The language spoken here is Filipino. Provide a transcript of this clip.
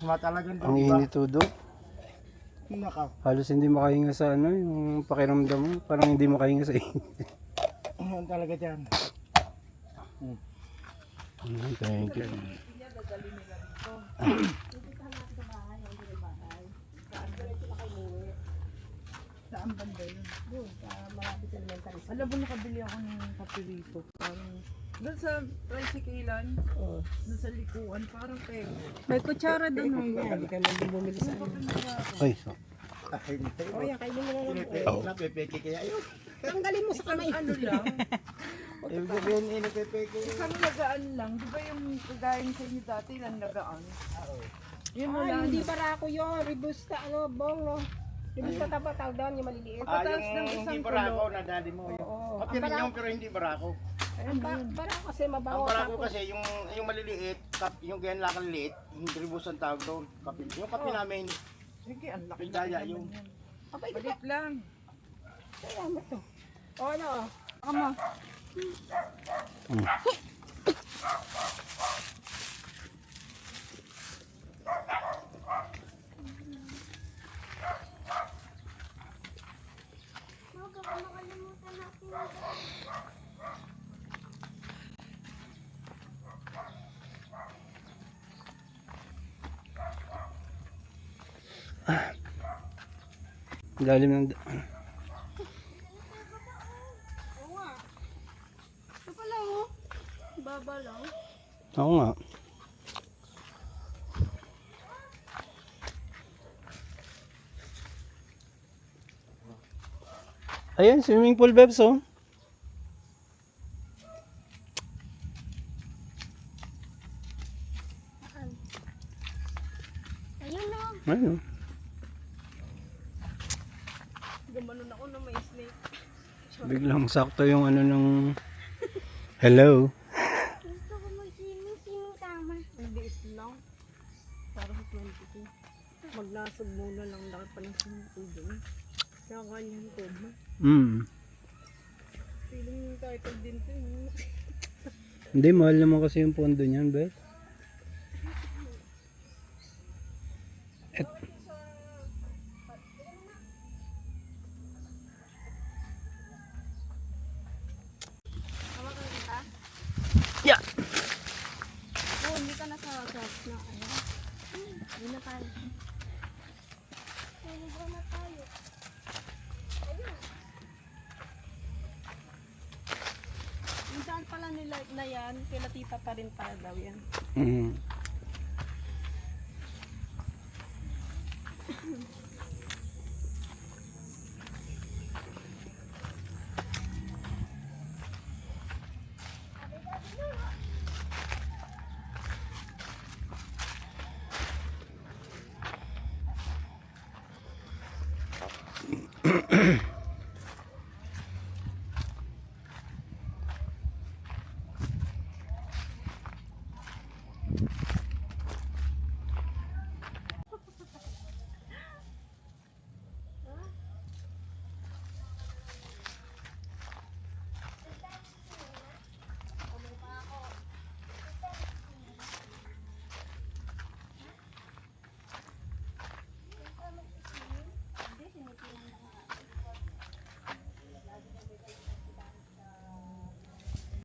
Matalagan Ang din, diba? init todo. Naka. Halos hindi makahinga sa ano, yung pakiramdam mo. Parang hindi makahinga sa init. Ano talaga dyan? Thank you. Saan banda yun? Doon, sa malapit sa elementary school. Alam mo, nakabili ako ng papirito. Parang, doon sa tricyclean, doon sa likuan, parang pego. May kutsara doon. Hindi ka lang bumili sa ano. Ay, so. Ay, hindi. O yan, kainin mo na lang. Napepeke kaya yun. Tanggalin mo sa kamay. Ano lang? Ibig sabihin, napepeke yun. Isang lagaan lang. Di ba yung kagayin sa inyo dati lang lagaan? Yun mo Ay, lang. hindi barako yun. Rebusta, ano, bong, no? Rebusta tawag doon, yung maliliit. Pataas ng Yung isang hindi barako, kulo. nadali mo yun. Oo. Okay rin yun, pero hindi barako. Ayun yun. Barako kasi Ang mabaho. barako kasi, yung maliliit, yung ganyan lakang liit, yung tribus ang tawag doon. Yung kape namin, Sige, ang laki Pidaya naman yung... yan. Abay, Palit lang. kaya mo to. O ano, o. Ama. Lalim ng... Oo nga. Ito pala, o. Baba lang. Oo nga. Ayan, swimming pool, Bebs, oh. Ayun na. Ayun, oh. Gumanon ako na may snake. Biglang sakto yung ano ng... Hello. Gusto ko mag-swimming tama. Ang liit lang. Para sa 22. Magnasog muna lang. Laki pa ng swimming pool doon. Kaya ganyan ko. Feeling yung title din to. Hindi, mahal naman kasi yung pondo niyan, Bebs. Yeah. Oh, hindi ka na sa shops na. Ayun. Hindi na tayo. Swimming na tayo. Yung daan pala nila na yan, kila tita pa rin pala daw yan. Mm.